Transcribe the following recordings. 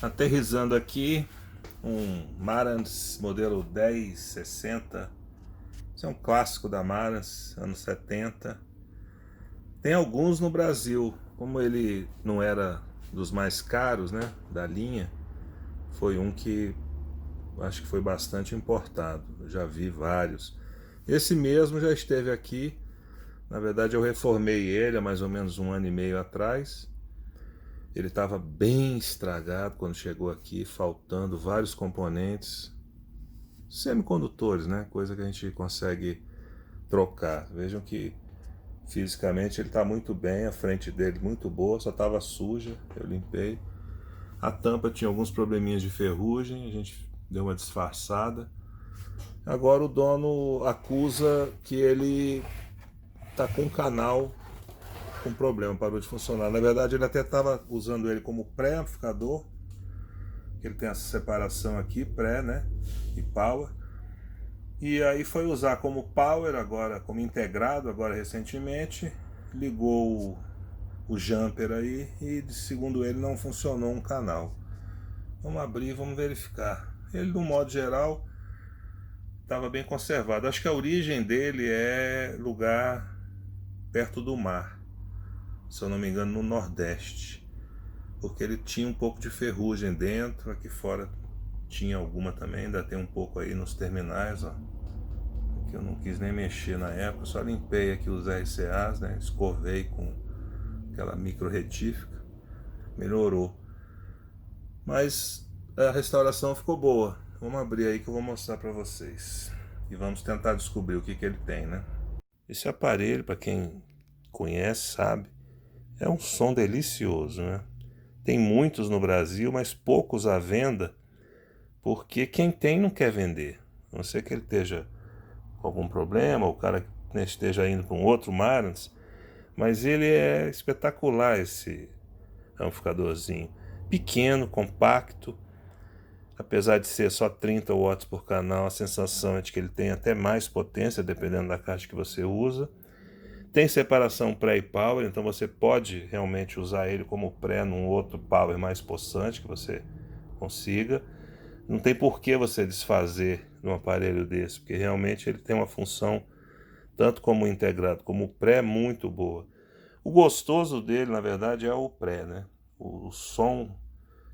Aterrissando aqui um Marantz modelo 1060. Esse é um clássico da Marantz, anos 70. Tem alguns no Brasil, como ele não era dos mais caros, né, da linha, foi um que acho que foi bastante importado. Eu já vi vários. Esse mesmo já esteve aqui. Na verdade, eu reformei ele há mais ou menos 1 ano e meio atrás. Ele estava bem estragado quando chegou aqui, faltando vários componentes semicondutores, né? Coisa que a gente consegue trocar. Vejam que fisicamente ele está muito bem, a frente dele muito boa, só estava suja, eu limpei. A tampa tinha alguns probleminhas de ferrugem, a gente deu uma disfarçada. Agora o dono acusa que ele está com um canal com problema, parou de funcionar. Na verdade, ele até estava usando ele como pré-amplificador. Ele tem essa separação aqui, pré, né? E power. E aí foi usar como power agora, como integrado agora recentemente. Ligou o jumper aí e, segundo ele, não funcionou um canal. Vamos abrir e vamos verificar. Ele, no modo geral, estava bem conservado. Acho que a origem dele é lugar perto do mar, se eu não me engano, no Nordeste, porque ele tinha um pouco de ferrugem dentro. Aqui fora tinha alguma também, ainda tem um pouco aí nos terminais, ó, que eu não quis nem mexer na época, só limpei aqui os RCAs, né, escovei com aquela micro retífica, melhorou, mas a restauração ficou boa. Vamos abrir aí que eu vou mostrar para vocês e vamos tentar descobrir o que ele tem, né? Esse aparelho, para quem conhece, sabe, é um som delicioso, né? Tem muitos no Brasil, mas poucos à venda, porque quem tem não quer vender. A não ser que ele esteja com algum problema, ou o cara esteja indo para um outro Marantz, mas ele é espetacular, esse amplificadorzinho. Pequeno, compacto, apesar de ser só 30 watts por canal, a sensação é de que ele tem até mais potência, dependendo da caixa que você usa. Tem separação pré e power, então você pode realmente usar ele como pré num outro power mais possante que você consiga. Não tem por que você desfazer num aparelho desse, porque realmente ele tem uma função, tanto como integrado como pré, muito boa. O gostoso dele, na verdade, é o pré, né? O som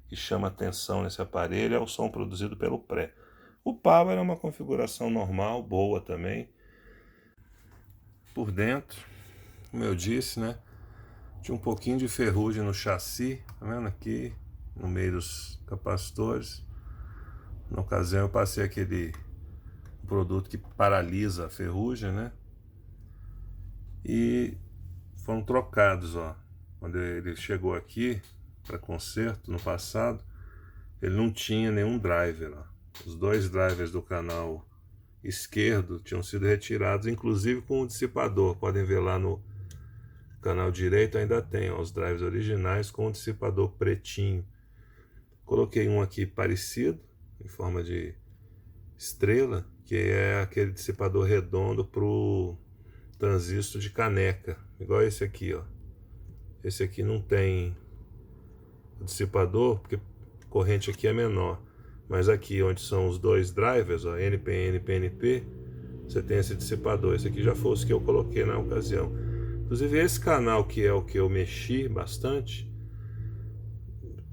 que chama atenção nesse aparelho é o som produzido pelo pré. O power é uma configuração normal, boa também. Por dentro, como eu disse, né? Tinha um pouquinho de ferrugem no chassi, tá vendo aqui, no meio dos capacitores. Na ocasião eu passei aquele produto que paralisa a ferrugem, né? E foram trocados, ó. Quando ele chegou aqui para conserto no passado, ele não tinha nenhum driver, ó. Os dois drivers do canal esquerdo tinham sido retirados, inclusive com o dissipador. Podem ver lá no canal direito, ainda tem, ó, os drivers originais com o dissipador pretinho. Coloquei um aqui parecido, em forma de estrela, que é aquele dissipador redondo para o transistor de caneca, igual esse aqui, ó. Esse aqui não tem o dissipador, porque a corrente aqui é menor. Mas aqui onde são os dois drivers, ó, NPN e PNP, você tem esse dissipador. Esse aqui já foi os que eu coloquei na ocasião. Inclusive esse canal, que é o que eu mexi bastante,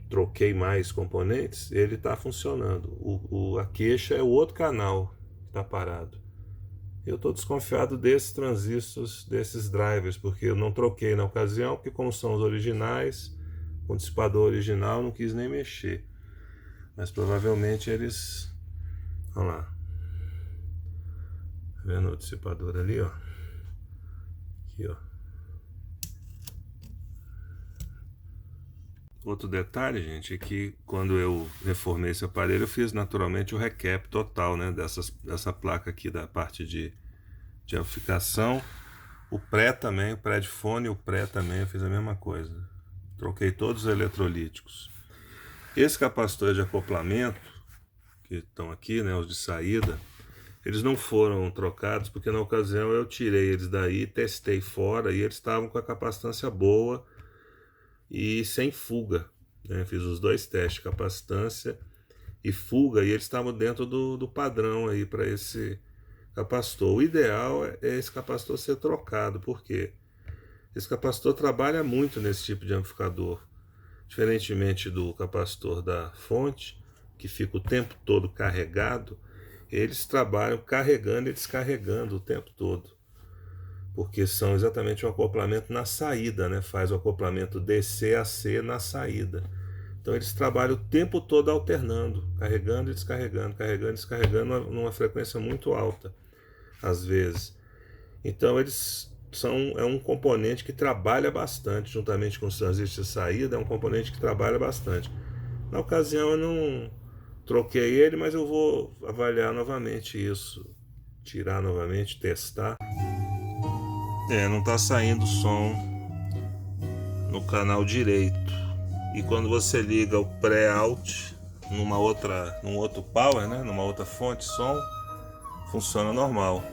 troquei mais componentes, ele está funcionando. A queixa é o outro canal que está parado. Eu estou desconfiado desses transistores, desses drivers, porque eu não troquei na ocasião, porque como são os originais, com o dissipador original, não quis nem mexer. Mas provavelmente eles... Olha lá. Tá vendo o dissipador ali, ó? Aqui, ó. Outro detalhe, gente, é que quando eu reformei esse aparelho, eu fiz naturalmente o recap total, né, dessa placa aqui da parte de amplificação. O pré também, o pré de fone e o pré também, eu fiz a mesma coisa. Troquei todos os eletrolíticos. Esse capacitor de acoplamento, que estão aqui, né, os de saída, eles não foram trocados, porque na ocasião eu tirei eles daí, testei fora, e eles estavam com a capacitância boa e sem fuga. né? Fiz os dois testes, capacitância e fuga, e eles estavam dentro do padrão aí para esse capacitor. O ideal é esse capacitor ser trocado, porque esse capacitor trabalha muito nesse tipo de amplificador. Diferentemente do capacitor da fonte, que fica o tempo todo carregado, eles trabalham carregando e descarregando o tempo todo, porque são exatamente o acoplamento na saída, né? Faz o acoplamento DC a C na saída. Então eles trabalham o tempo todo alternando, carregando e descarregando, carregando e descarregando numa frequência muito alta, às vezes. Então é um componente que trabalha bastante, juntamente com os transistores de saída, é um componente que trabalha bastante. Na ocasião eu não troquei ele, mas eu vou avaliar novamente isso, tirar novamente, testar. Não está saindo som no canal direito. E quando você liga o pré-out num outro power, né, numa outra fonte de som, funciona normal.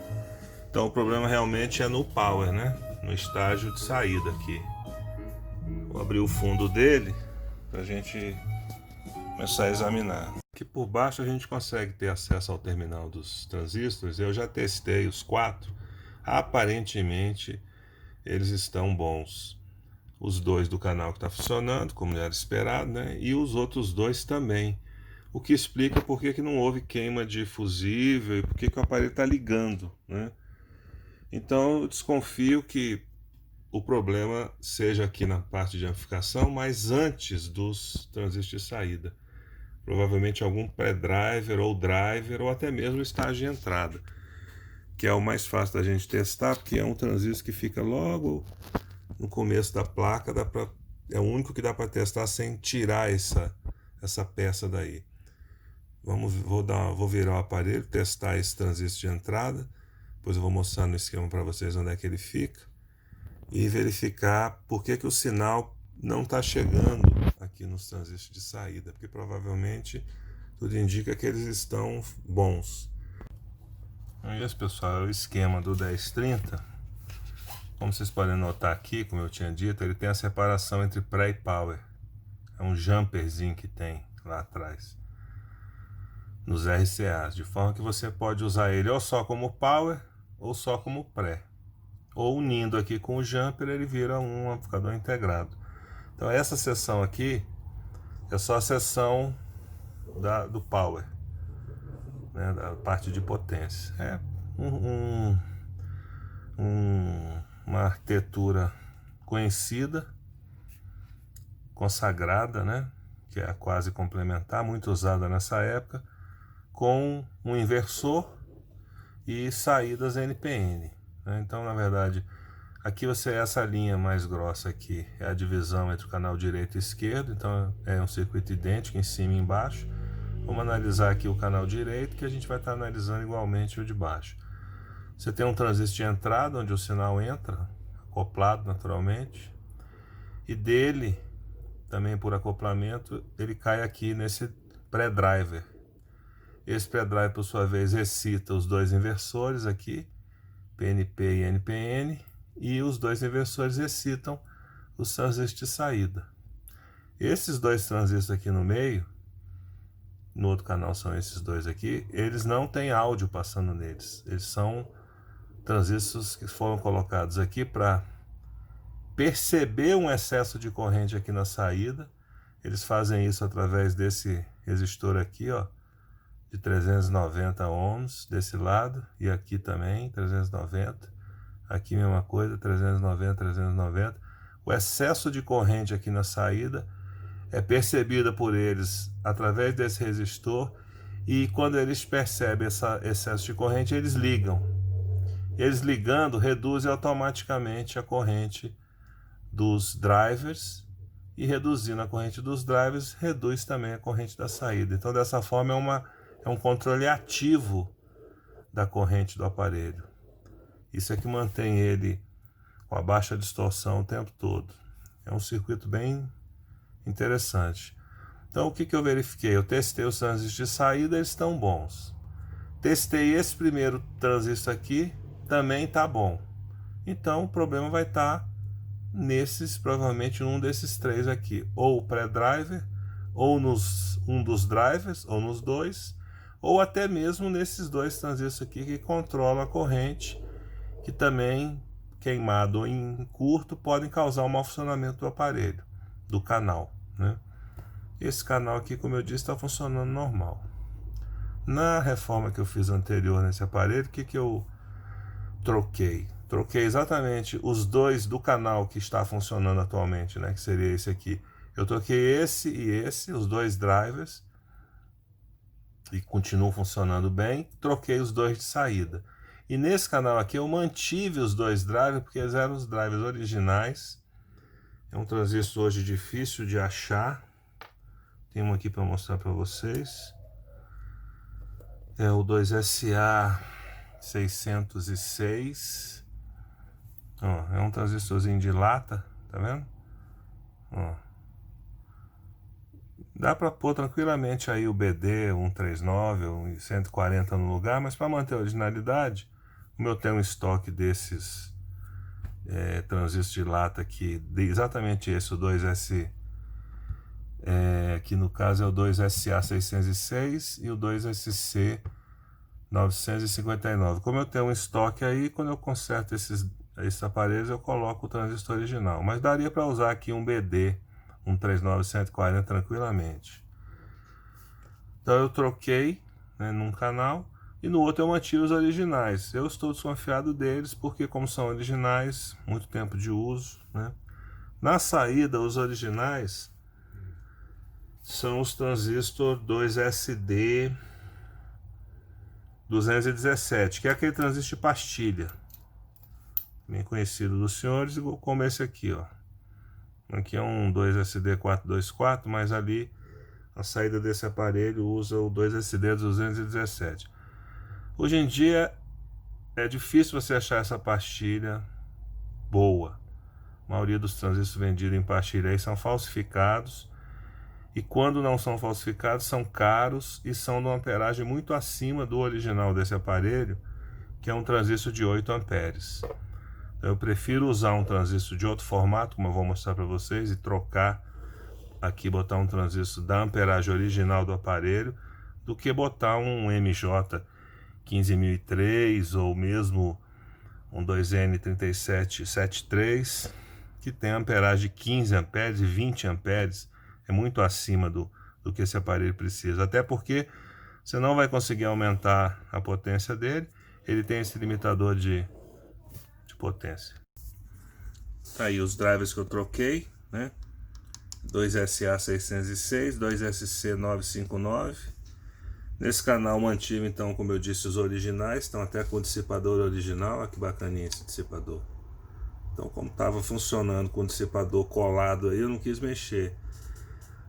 Então o problema realmente é no power, né? No estágio de saída aqui. Vou abrir o fundo dele para a gente começar a examinar. Aqui por baixo a gente consegue ter acesso ao terminal dos transistores. Eu já testei os 4. Aparentemente eles estão bons. Os 2 do canal que está funcionando, como era esperado, né? E os outros 2 também. O que explica por que não houve queima de fusível e por que o aparelho está ligando, né? Então eu desconfio que o problema seja aqui na parte de amplificação, mas antes dos transistores de saída. Provavelmente algum pré-driver ou driver ou até mesmo estágio de entrada, que é o mais fácil da gente testar, porque é um transistor que fica logo no começo da placa, é o único que dá para testar sem tirar essa peça daí. Vou virar o aparelho, testar esse transistor de entrada. Depois eu vou mostrar no esquema para vocês onde é que ele fica e verificar por que o sinal não está chegando aqui nos transistores de saída, porque provavelmente tudo indica que eles estão bons. Então, esse, pessoal, é o esquema do 1030. Como vocês podem notar aqui, como eu tinha dito, ele tem a separação entre pré e power. É um jumperzinho que tem lá atrás nos RCAs, de forma que você pode usar ele ou só como power ou só como pré, ou unindo aqui com o jumper ele vira um amplificador integrado. Então essa seção aqui é só a seção do power, né, da parte de potência. É uma arquitetura conhecida, consagrada, né, que é a quase complementar, muito usada nessa época, com um inversor e saídas NPN, né? Então, na verdade, aqui essa linha mais grossa aqui é a divisão entre o canal direito e esquerdo, então é um circuito idêntico em cima e embaixo. Vamos analisar aqui o canal direito, que a gente vai estar analisando igualmente o de baixo. Você tem um transistor de entrada, onde o sinal entra, acoplado naturalmente, e dele, também por acoplamento, ele cai aqui nesse pré-driver. Esse pré-driver, por sua vez, excita os 2 inversores aqui, PNP e NPN, e os 2 inversores excitam os transistores de saída. Esses 2 transistores aqui no meio, no outro canal são esses 2 aqui, eles não têm áudio passando neles. Eles são transistores que foram colocados aqui para perceber um excesso de corrente aqui na saída. Eles fazem isso através desse resistor aqui, ó, de 390 ohms desse lado, e aqui também 390, aqui mesma coisa, 390, 390. O excesso de corrente aqui na saída é percebida por eles através desse resistor, e quando eles percebem esse excesso de corrente, eles ligam. Eles ligando, reduzem automaticamente a corrente dos drivers, e reduzindo a corrente dos drivers, reduz também a corrente da saída. Então, dessa forma, é um controle ativo da corrente do aparelho. Isso é que mantém ele com a baixa distorção o tempo todo. É um circuito bem interessante. Então o que eu verifiquei? Eu testei os transistores de saída, eles estão bons. Testei esse primeiro transistor aqui, também está bom. Então o problema vai estar nesses, provavelmente num desses três aqui, ou o pré-driver, ou um dos drivers, ou nos dois, ou até mesmo nesses dois transistores aqui que controlam a corrente, que também, queimado em curto, podem causar um mau funcionamento do aparelho, do canal, né? Esse canal aqui, como eu disse, está funcionando normal. Na reforma que eu fiz anterior nesse aparelho, o que eu troquei? Troquei exatamente os dois do canal que está funcionando atualmente, né? Que seria esse aqui. Eu troquei esse e esse, os dois drivers, e continuam funcionando bem. Troquei os dois de saída. E nesse canal aqui eu mantive os dois drivers, porque eles eram os drivers originais. É um transistor hoje difícil de achar. Tem um aqui para mostrar para vocês. É o 2SA606. Ó, é um transistorzinho de lata, tá vendo? Ó. Dá para pôr tranquilamente aí o BD 139 ou 140 no lugar, mas para manter a originalidade, como eu tenho um estoque desses transistores de lata aqui, exatamente esse, o 2S, que no caso é o 2SA606 e o 2SC959. Como eu tenho um estoque aí, quando eu conserto esses aparelhos, eu coloco o transistor original. Mas daria para usar aqui um BD 139-140 tranquilamente. Então eu troquei, né, num canal, e no outro eu mantive os originais. Eu estou desconfiado deles porque, como são originais, muito tempo de uso, né? Na saída, os originais são os transistor 2SD 217, que é aquele transistor de pastilha, bem conhecido dos senhores, como esse aqui, ó. Aqui é um 2SD424, mas ali a saída desse aparelho usa o 2SD217. Hoje em dia é difícil você achar essa pastilha boa. A maioria dos transistores vendidos em pastilha aí são falsificados. E quando não são falsificados, são caros e são de uma amperagem muito acima do original desse aparelho, que é um transistor de 8 amperes. Eu prefiro usar um transistor de outro formato, como eu vou mostrar para vocês, e trocar aqui, botar um transistor da amperagem original do aparelho, do que botar um MJ 15003 ou mesmo um 2N3773, que tem amperagem de 15 amperes e 20 amperes. É muito acima do que esse aparelho precisa, até porque você não vai conseguir aumentar a potência dele. Ele tem esse limitador de potência. Tá aí os drivers que eu troquei, né? 2SA606, 2SC959. Nesse canal mantive, então, como eu disse, os originais. Estão até com o dissipador original. Olha que bacaninha esse dissipador. Então, como estava funcionando com o dissipador colado aí, eu não quis mexer.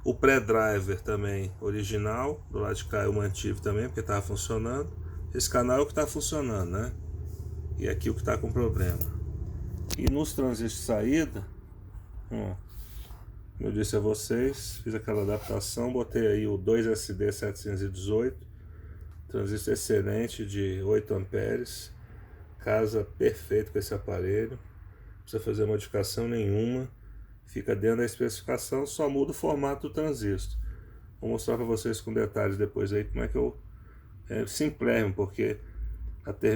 O pré-driver também original, do lado de cá eu mantive também, porque estava funcionando. Esse canal é o que está funcionando, né? E aqui o que está com problema. E nos transistores de saída, ó, como eu disse a vocês, fiz aquela adaptação, botei aí o 2SD718, transistor excelente de 8 amperes, casa perfeito com esse aparelho, não precisa fazer modificação nenhuma. Fica dentro da especificação, só muda o formato do transistor. Vou mostrar para vocês com detalhes depois aí como é que eu simplesmo, porque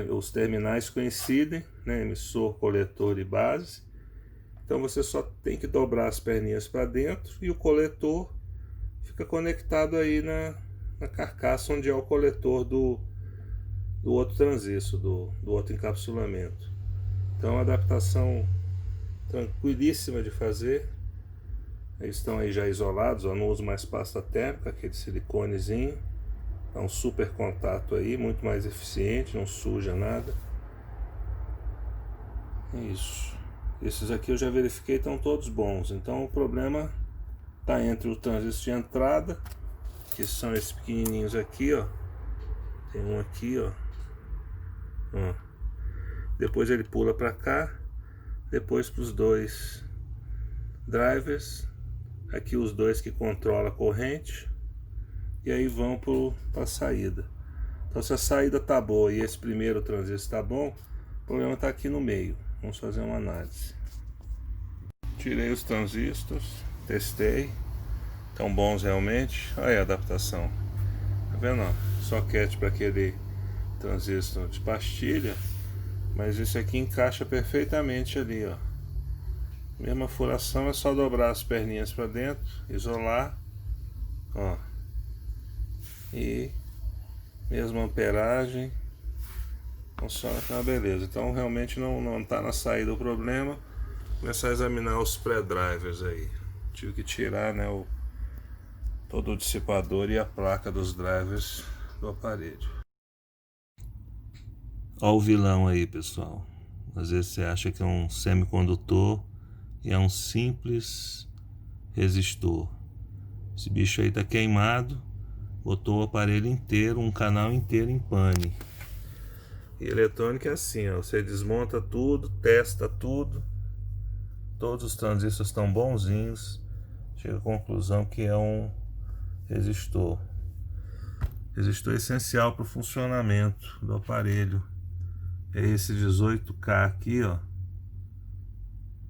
os terminais coincidem, né? Emissor, coletor e base. Então você só tem que dobrar as perninhas para dentro e o coletor fica conectado aí na carcaça onde é o coletor do outro transistor, do outro encapsulamento. Então uma adaptação tranquilíssima de fazer. Eles estão aí já isolados, ó, não uso mais pasta térmica, aquele siliconezinho. Dá um super contato aí, muito mais eficiente, não suja nada. Isso. Esses aqui eu já verifiquei, estão todos bons. Então o problema está entre o transistor de entrada, que são esses pequenininhos aqui, ó. Tem um aqui, ó. Depois ele pula para cá. Depois para os dois drivers, aqui os dois que controlam a corrente, e aí vão para a saída. Então se a saída tá boa e esse primeiro transistor está bom, o problema está aqui no meio. Vamos fazer uma análise. Tirei os transistores, testei, estão bons realmente. Olha aí a adaptação, tá vendo? Soquete para aquele transistor de pastilha, mas esse aqui encaixa perfeitamente ali, ó. Mesma furação, é só dobrar as perninhas para dentro, isolar, ó, e mesma amperagem, funciona com uma beleza. Então realmente não tá na saída o problema. Começar a examinar os pré-drivers aí. Tive que tirar, né, todo o dissipador e a placa dos drivers do aparelho. Olha o vilão aí, pessoal. Às vezes você acha que é um semicondutor e é um simples resistor. Esse bicho aí tá queimado, botou o aparelho inteiro, um canal inteiro em pane. E eletrônica é assim, ó, você desmonta tudo, testa tudo, todos os transistores estão bonzinhos, chega à conclusão que é um resistor. Resistor essencial para o funcionamento do aparelho. É esse 18K aqui, ó,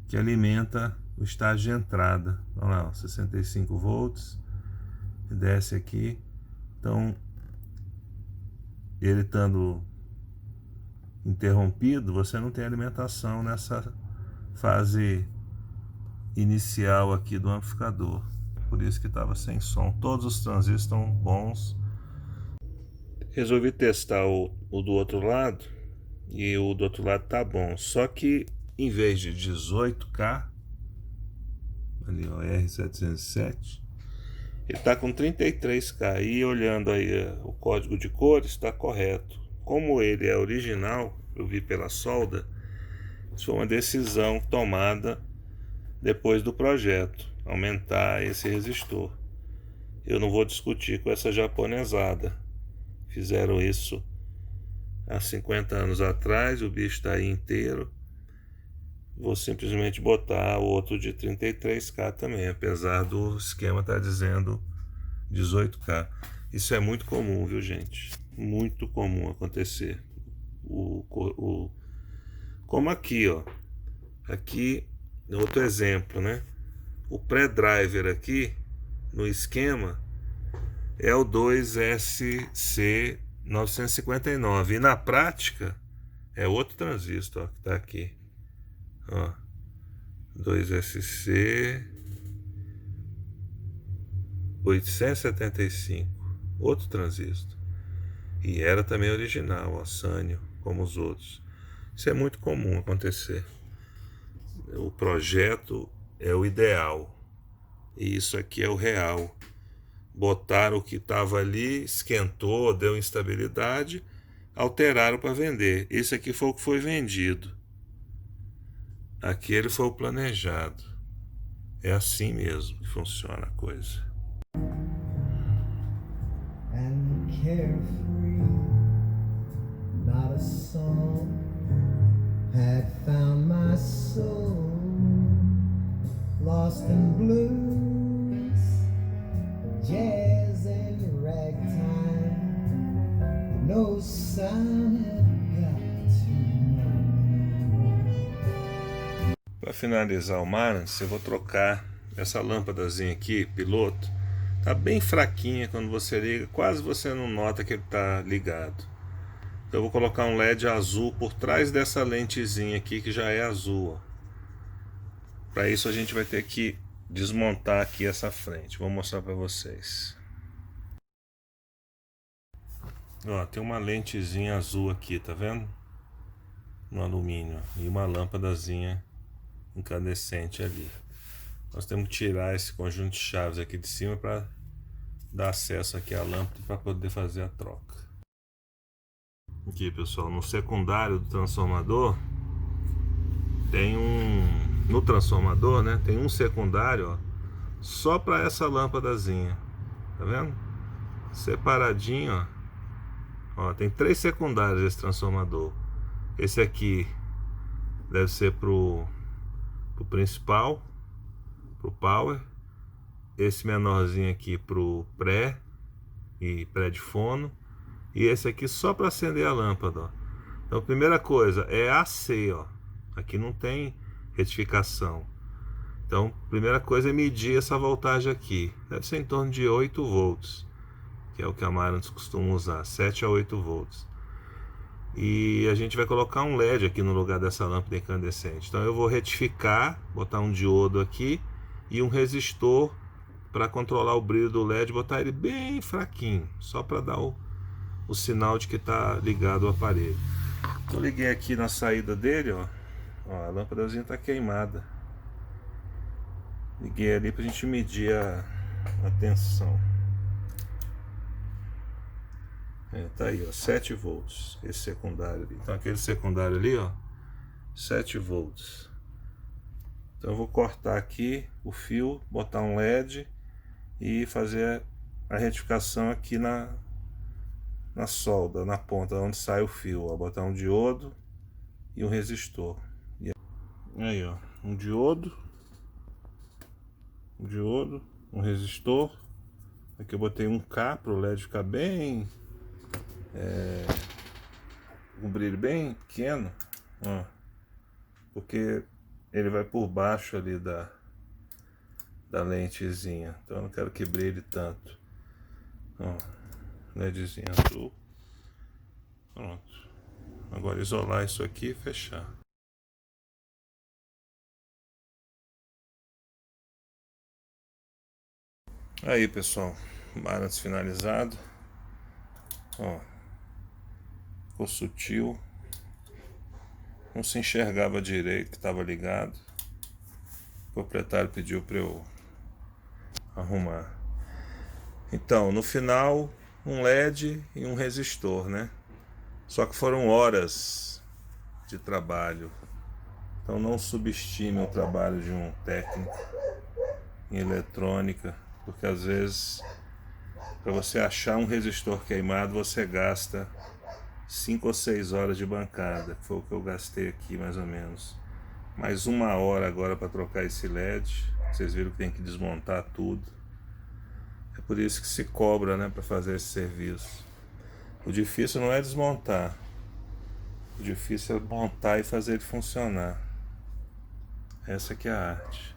que alimenta o estágio de entrada. Olha lá, ó, 65 volts, e desce aqui. Então, ele estando interrompido, você não tem alimentação nessa fase inicial aqui do amplificador. Por isso que estava sem som. Todos os transistores estão bons. Resolvi testar o do outro lado, e o do outro lado tá bom. Só que em vez de 18K, ali ó, R707, ele tá com 33K. E olhando aí o código de cores, está correto. Como ele é original, eu vi pela solda, isso foi uma decisão tomada depois do projeto, aumentar esse resistor. Eu não vou discutir com essa japonesada. Fizeram isso há 50 anos atrás, o bicho está aí inteiro. Vou simplesmente botar o outro de 33K também, apesar do esquema estar dizendo 18K. Isso é muito comum, viu, gente? Muito comum acontecer. Como aqui, ó. Aqui, outro exemplo, né? O pré-driver aqui, no esquema, é o 2SC959. E na prática, é outro transistor, ó, que tá aqui. Ó, 2SC 875, outro transistor. E era também original, ó, Sanyo, como os outros. Isso é muito comum acontecer. O projeto é o ideal, e isso aqui é o real. Botaram o que estava ali, esquentou, deu instabilidade, alteraram para vender. Esse aqui foi o que foi vendido. Aquele foi o planejado. É assim mesmo que funciona a coisa. And carefree, not a song had found my soul, lost in blues, jazz and ragtime, no sound had got to know. Para finalizar o Marantz, eu vou trocar essa lâmpadazinha aqui, piloto. Tá bem fraquinha quando você liga, quase você não nota que ele tá ligado. Então eu vou colocar um LED azul por trás dessa lentezinha aqui que já é azul. Para isso a gente vai ter que desmontar aqui essa frente. Vou mostrar para vocês. Ó, tem uma lentezinha azul aqui, tá vendo? No alumínio. E uma lâmpadazinha incandescente ali. Nós temos que tirar esse conjunto de chaves aqui de cima para dar acesso aqui à lâmpada para poder fazer a troca. Aqui, pessoal, no secundário do transformador tem no transformador, né, tem um secundário, ó, só para essa lâmpadazinha, tá vendo? Separadinho, ó, tem 3 secundários esse transformador. Esse aqui deve ser pro principal, pro power. Esse menorzinho aqui pro pré e pré de fono. E esse aqui só para acender a lâmpada, ó. Então, primeira coisa é AC, ó. Aqui não tem retificação. Então, primeira coisa é medir essa voltagem aqui. Deve ser em torno de 8 volts, que é o que a Marantz costuma usar, 7 a 8 volts. E a gente vai colocar um LED aqui no lugar dessa lâmpada incandescente. Então eu vou retificar, botar um diodo aqui e um resistor para controlar o brilho do LED, botar ele bem fraquinho, só para dar o sinal de que está ligado o aparelho. Eu liguei aqui na saída dele, ó, a lâmpadazinha está queimada. Liguei ali para a gente medir a tensão. Tá aí, ó, 7 volts, esse secundário ali. Então aquele secundário ali, ó, 7 volts. Então eu vou cortar aqui o fio, botar um LED e fazer a retificação aqui na solda, na ponta onde sai o fio, ó, botar um diodo e um resistor. E aí, ó, um diodo, um resistor. Aqui eu botei um K para o LED ficar bem um brilho bem pequeno, ó, porque ele vai por baixo ali da lentezinha, então eu não quero que brilhe tanto. Ó, LEDzinho azul. Pronto. Agora isolar isso aqui e fechar. Aí, pessoal, Marantz finalizado. Ó, ficou sutil. Não se enxergava direito que estava ligado. O proprietário pediu para eu arrumar. Então, no final, um LED e um resistor, né? Só que foram horas de trabalho. Então não subestime o trabalho de um técnico em eletrônica, porque às vezes para você achar um resistor queimado você gasta 5 ou 6 horas de bancada, que foi o que eu gastei aqui mais ou menos. Mais 1 hora agora para trocar esse LED. Vocês viram que tem que desmontar tudo. É por isso que se cobra, né, para fazer esse serviço. O difícil não é desmontar, o difícil é montar e fazer ele funcionar. Essa que é a arte.